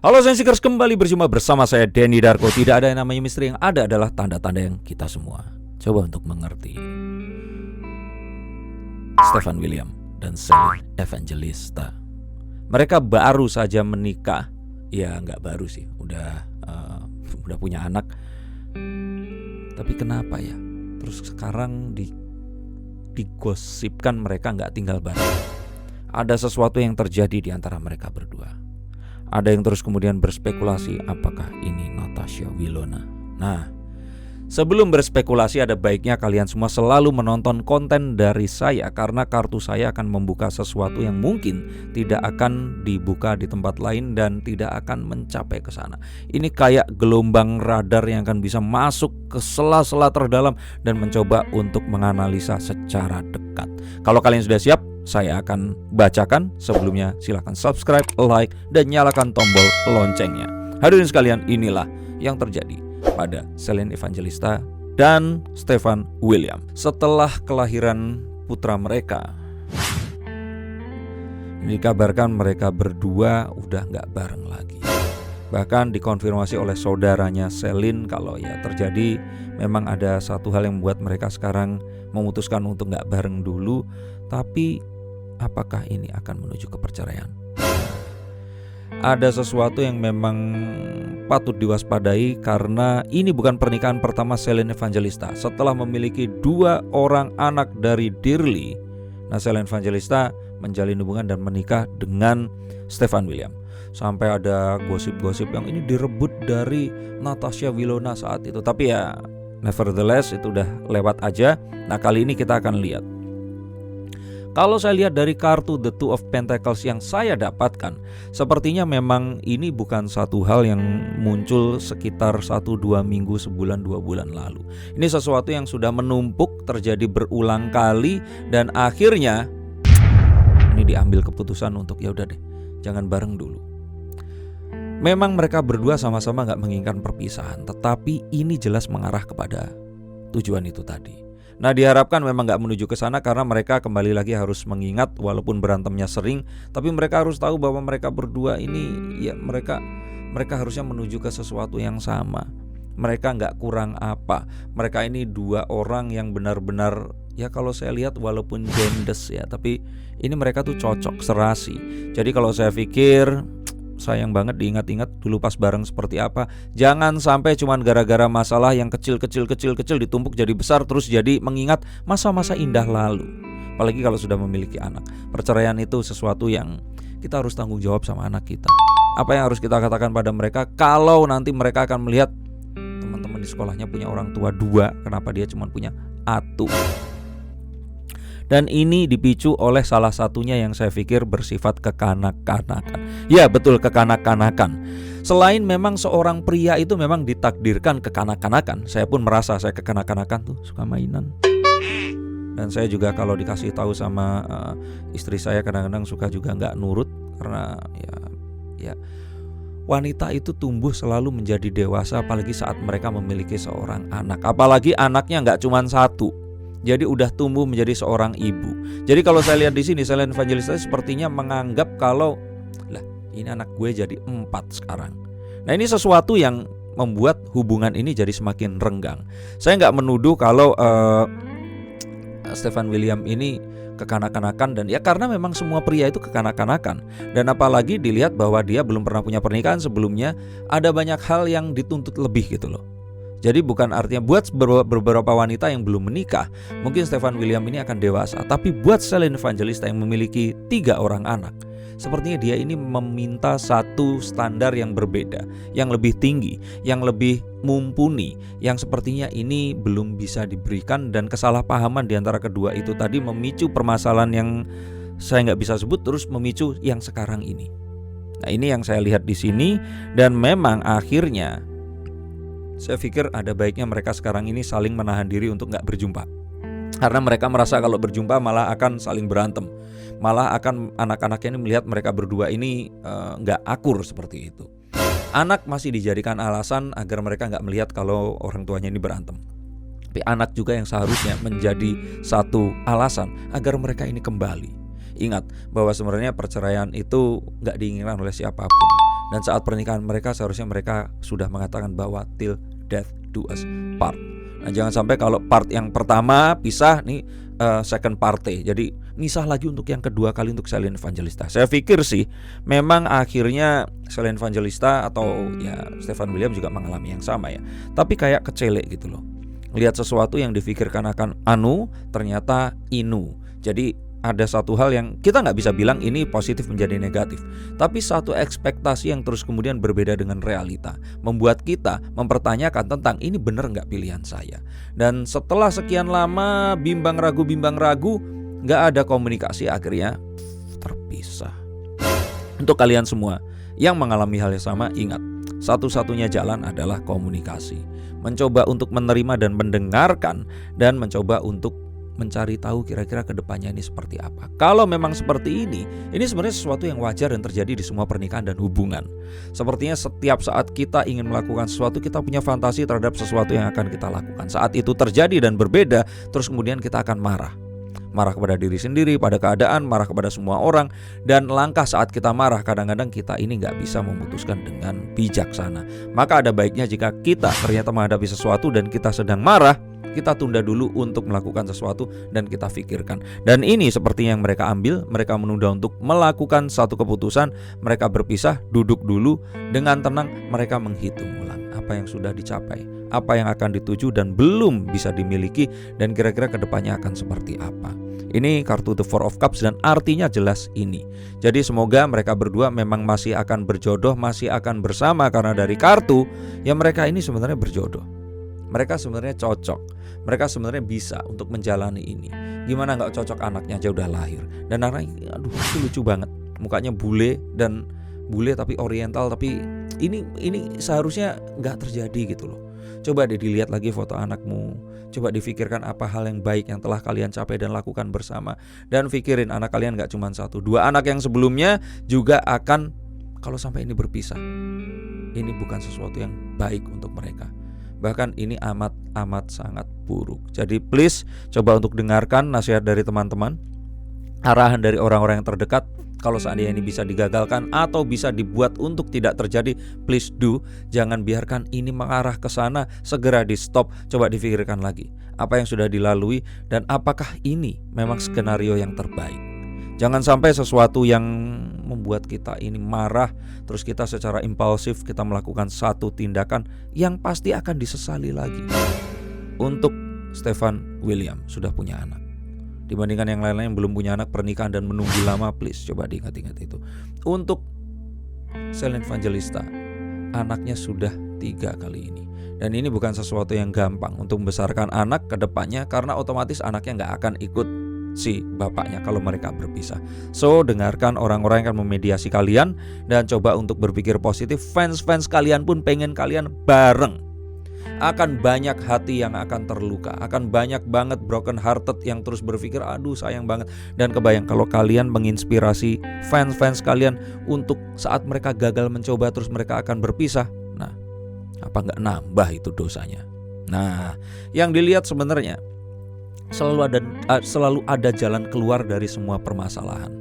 Halo Sensikers, kembali berjumpa bersama saya Denny Darko. Tidak ada yang namanya misteri, yang ada adalah tanda-tanda yang kita semua coba untuk mengerti. Stefan William dan Celine Evangelista, mereka baru saja menikah. Ya nggak baru sih, udah punya anak. Tapi kenapa ya terus sekarang digosipkan mereka nggak tinggal bareng? Ada sesuatu yang terjadi di antara mereka berdua. Ada yang terus kemudian berspekulasi, apakah ini Natasha Wilona? Nah, sebelum berspekulasi, ada baiknya kalian semua selalu menonton konten dari saya, karena kartu saya akan membuka sesuatu yang mungkin tidak akan dibuka di tempat lain dan tidak akan mencapai ke sana. Ini kayak gelombang radar yang akan bisa masuk ke sela-sela terdalam dan mencoba untuk menganalisa secara dekat. Kalau kalian sudah siap, saya akan bacakan. Sebelumnya silahkan subscribe, like, dan nyalakan tombol loncengnya. Hadirin sekalian, inilah yang terjadi pada Celine Evangelista dan Stefan William. Setelah kelahiran putra mereka, dikabarkan mereka berdua udah gak bareng lagi. Bahkan dikonfirmasi oleh saudaranya Celine kalau ya terjadi, memang ada satu hal yang membuat mereka sekarang memutuskan untuk gak bareng dulu. Tapi apakah ini akan menuju ke perceraian? Ada sesuatu yang memang patut diwaspadai, karena ini bukan pernikahan pertama Celine Evangelista. Setelah memiliki 2 orang anak dari Dearly, Celine Evangelista menjalin hubungan dan menikah dengan Stefan William. Sampai ada gosip-gosip yang ini direbut dari Natasha Wilona saat itu. Tapi ya nevertheless itu udah lewat aja. Nah, kali ini kita akan lihat. Kalau saya lihat dari kartu The Two of Pentacles yang saya dapatkan, sepertinya memang ini bukan satu hal yang muncul sekitar 1-2 minggu, sebulan 2 bulan lalu. Ini sesuatu yang sudah menumpuk, terjadi berulang kali, dan akhirnya ini diambil keputusan untuk ya udah deh, jangan bareng dulu. Memang mereka berdua sama-sama gak menginginkan perpisahan, tetapi ini jelas mengarah kepada tujuan itu tadi. Nah, diharapkan memang gak menuju ke sana, karena mereka kembali lagi harus mengingat, walaupun berantemnya sering, tapi mereka harus tahu bahwa mereka berdua ini ya mereka harusnya menuju ke sesuatu yang sama. Mereka gak kurang apa. Mereka ini 2 orang yang benar-benar, ya kalau saya lihat walaupun jendes ya, tapi ini mereka tuh cocok, serasi. Jadi kalau saya pikir sayang banget diingat-ingat dulu pas bareng seperti apa. Jangan sampai cuman gara-gara masalah yang kecil-kecil ditumpuk jadi besar, terus jadi mengingat masa-masa indah lalu. Apalagi kalau sudah memiliki anak. Perceraian itu sesuatu yang kita harus tanggung jawab sama anak kita. Apa yang harus kita katakan pada mereka kalau nanti mereka akan melihat teman-teman di sekolahnya punya orang tua 2, kenapa dia cuma punya 1? Dan ini dipicu oleh salah satunya yang saya pikir bersifat kekanak-kanakan. Ya betul, kekanak-kanakan. Selain memang seorang pria itu memang ditakdirkan kekanak-kanakan, saya pun merasa saya kekanak-kanakan tuh, suka mainan. Dan saya juga kalau dikasih tahu sama istri saya kadang-kadang suka juga gak nurut. Karena ya wanita itu tumbuh selalu menjadi dewasa, apalagi saat mereka memiliki seorang anak. Apalagi anaknya gak cuma 1. Jadi udah tumbuh menjadi seorang ibu. Jadi kalau saya lihat di sini, Celine Evangelista sepertinya menganggap kalau lah ini anak gue jadi 4 sekarang. Nah, ini sesuatu yang membuat hubungan ini jadi semakin renggang. Saya nggak menuduh kalau Stefan William ini kekanak-kanakan, dan ya karena memang semua pria itu kekanak-kanakan. Dan apalagi dilihat bahwa dia belum pernah punya pernikahan sebelumnya, ada banyak hal yang dituntut lebih gitu loh. Jadi bukan artinya buat beberapa wanita yang belum menikah, mungkin Stefan William ini akan dewasa. Tapi buat Celine Evangelista yang memiliki 3 orang anak, sepertinya dia ini meminta satu standar yang berbeda, yang lebih tinggi, yang lebih mumpuni, yang sepertinya ini belum bisa diberikan. Dan kesalahpahaman di antara kedua itu tadi memicu permasalahan yang saya nggak bisa sebut, terus memicu yang sekarang ini. Nah, ini yang saya lihat di sini. Dan memang akhirnya saya pikir ada baiknya mereka sekarang ini saling menahan diri untuk gak berjumpa. Karena mereka merasa kalau berjumpa malah akan saling berantem. Malah akan anak-anaknya ini melihat mereka berdua ini gak akur seperti itu. Anak masih dijadikan alasan agar mereka gak melihat kalau orang tuanya ini berantem. Tapi anak juga yang seharusnya menjadi satu alasan agar mereka ini kembali. Ingat bahwa sebenarnya perceraian itu gak diinginkan oleh siapapun. Dan saat pernikahan mereka seharusnya mereka sudah mengatakan bahwa till death do us part. Nah, jangan sampai kalau part yang pertama pisah nih, second party, jadi misah lagi untuk yang kedua kali untuk Silent Evangelista. Saya pikir sih memang akhirnya Silent Evangelista atau ya Stephen William juga mengalami yang sama ya. Tapi kayak kecelek gitu loh. Lihat sesuatu yang difikirkan akan anu ternyata inu. Jadi ada satu hal yang kita nggak bisa bilang ini positif menjadi negatif, tapi satu ekspektasi yang terus kemudian berbeda dengan realita membuat kita mempertanyakan tentang ini benar nggak pilihan saya. Dan setelah sekian lama bimbang ragu nggak ada komunikasi, akhirnya terpisah. Untuk kalian semua yang mengalami hal yang sama, ingat, satu-satunya jalan adalah komunikasi. Mencoba untuk menerima dan mendengarkan, dan mencoba untuk mencari tahu kira-kira kedepannya ini seperti apa. Kalau memang seperti ini sebenarnya sesuatu yang wajar dan terjadi di semua pernikahan dan hubungan. Sepertinya setiap saat kita ingin melakukan sesuatu, kita punya fantasi terhadap sesuatu yang akan kita lakukan. Saat itu terjadi dan berbeda, terus kemudian kita akan marah kepada diri sendiri, pada keadaan, marah kepada semua orang. Dan langkah saat kita marah, kadang-kadang kita ini gak bisa memutuskan dengan bijaksana. Maka ada baiknya jika kita ternyata menghadapi sesuatu dan kita sedang marah, kita tunda dulu untuk melakukan sesuatu dan kita pikirkan. Dan ini seperti yang mereka ambil, mereka menunda untuk melakukan satu keputusan. Mereka berpisah, duduk dulu dengan tenang, mereka menghitung ulang apa yang sudah dicapai, apa yang akan dituju dan belum bisa dimiliki, dan kira-kira kedepannya akan seperti apa. Ini kartu The Four of Cups dan artinya jelas ini. Jadi semoga mereka berdua memang masih akan berjodoh, masih akan bersama, karena dari kartu ya mereka ini sebenarnya berjodoh. Mereka sebenarnya cocok. Mereka sebenarnya bisa untuk menjalani ini. Gimana gak cocok, anaknya aja udah lahir. Dan anaknya aduh itu lucu banget. Mukanya bule tapi oriental, tapi ini seharusnya gak terjadi gitu loh. Coba deh dilihat lagi foto anakmu. Coba difikirkan apa hal yang baik yang telah kalian capai dan lakukan bersama. Dan pikirin anak kalian gak cuma satu, dua anak yang sebelumnya juga akan, kalau sampai ini berpisah, ini bukan sesuatu yang baik untuk mereka. Bahkan ini amat sangat buruk. Jadi please coba untuk dengarkan nasihat dari teman-teman, arahan dari orang-orang yang terdekat. Kalau seandainya ini bisa digagalkan atau bisa dibuat untuk tidak terjadi, please do. Jangan biarkan ini mengarah ke sana, segera di stop. Coba difikirkan lagi apa yang sudah dilalui dan apakah ini memang skenario yang terbaik. Jangan sampai sesuatu yang membuat kita ini marah, terus kita secara impulsif kita melakukan satu tindakan yang pasti akan disesali lagi. Untuk Stephen William sudah punya anak, dibandingkan yang lain-lain yang belum punya anak, pernikahan dan menunggu lama, please coba diingat-ingat itu. Untuk Silent Evangelista, anaknya sudah 3 kali ini. Dan ini bukan sesuatu yang gampang untuk membesarkan anak ke depannya, karena otomatis anaknya gak akan ikut si bapaknya kalau mereka berpisah. So dengarkan orang-orang yang akan memediasi kalian dan coba untuk berpikir positif. Fans kalian pun pengen kalian bareng. Akan banyak hati yang akan terluka, akan banyak banget broken hearted yang terus berpikir aduh sayang banget. Dan kebayang kalau kalian menginspirasi fans kalian untuk saat mereka gagal mencoba terus mereka akan berpisah. Nah, apa gak nambah itu dosanya? Nah, yang dilihat sebenarnya selalu ada jalan keluar dari semua permasalahan.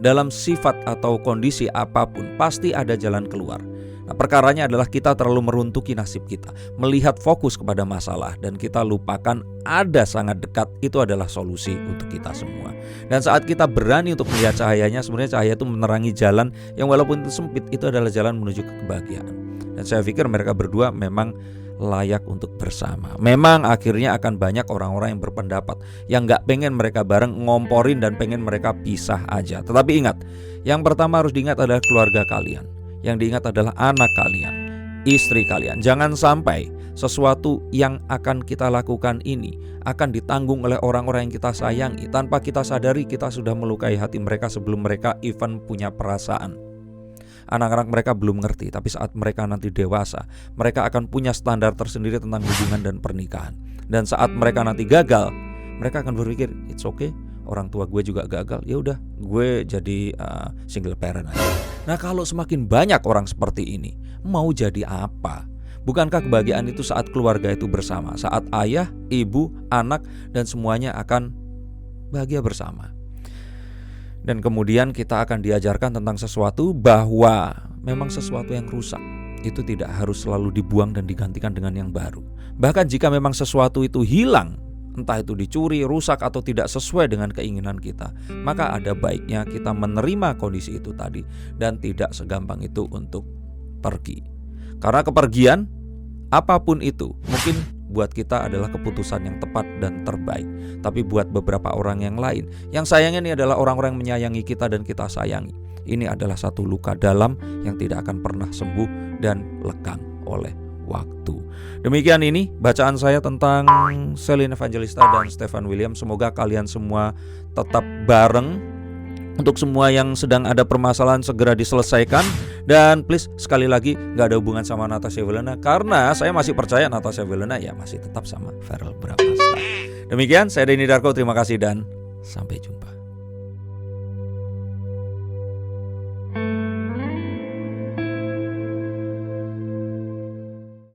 Dalam sifat atau kondisi apapun pasti ada jalan keluar. Nah, perkaranya adalah kita terlalu meruntuki nasib kita, melihat fokus kepada masalah, dan kita lupakan ada sangat dekat itu adalah solusi untuk kita semua. Dan saat kita berani untuk melihat cahayanya, sebenarnya cahaya itu menerangi jalan yang walaupun itu sempit, itu adalah jalan menuju ke kebahagiaan. Dan saya pikir mereka berdua memang layak untuk bersama. Memang akhirnya akan banyak orang-orang yang berpendapat yang gak pengen mereka bareng, ngomporin dan pengen mereka pisah aja. Tetapi ingat, yang pertama harus diingat adalah keluarga kalian. Yang diingat adalah anak kalian, istri kalian. Jangan sampai sesuatu yang akan kita lakukan ini akan ditanggung oleh orang-orang yang kita sayangi. Tanpa kita sadari kita sudah melukai hati mereka sebelum mereka even punya perasaan. Anak-anak mereka belum ngerti, tapi saat mereka nanti dewasa, mereka akan punya standar tersendiri tentang hubungan dan pernikahan. Dan saat mereka nanti gagal, mereka akan berpikir, it's okay, orang tua gue juga gagal, ya udah, gue jadi single parent aja. Nah, kalau semakin banyak orang seperti ini, mau jadi apa? Bukankah kebahagiaan itu saat keluarga itu bersama, saat ayah, ibu, anak, dan semuanya akan bahagia bersama? Dan kemudian kita akan diajarkan tentang sesuatu bahwa memang sesuatu yang rusak itu tidak harus selalu dibuang dan digantikan dengan yang baru. Bahkan jika memang sesuatu itu hilang, entah itu dicuri, rusak, atau tidak sesuai dengan keinginan kita, maka ada baiknya kita menerima kondisi itu tadi dan tidak segampang itu untuk pergi. Karena kepergian, apapun itu, mungkin buat kita adalah keputusan yang tepat dan terbaik. Tapi buat beberapa orang yang lain, yang sayangnya ini adalah orang-orang yang menyayangi kita dan kita sayangi, ini adalah satu luka dalam yang tidak akan pernah sembuh dan lekang oleh waktu. Demikian ini bacaan saya tentang Celine Evangelista dan Stephen William. Semoga kalian semua tetap bareng. Untuk semua yang sedang ada permasalahan segera diselesaikan. Dan please sekali lagi gak ada hubungan sama Natasha Wilona, karena saya masih percaya Natasha Wilona ya masih tetap sama Verrell Bramasta. Demikian, saya Denny Darko, terima kasih dan sampai jumpa.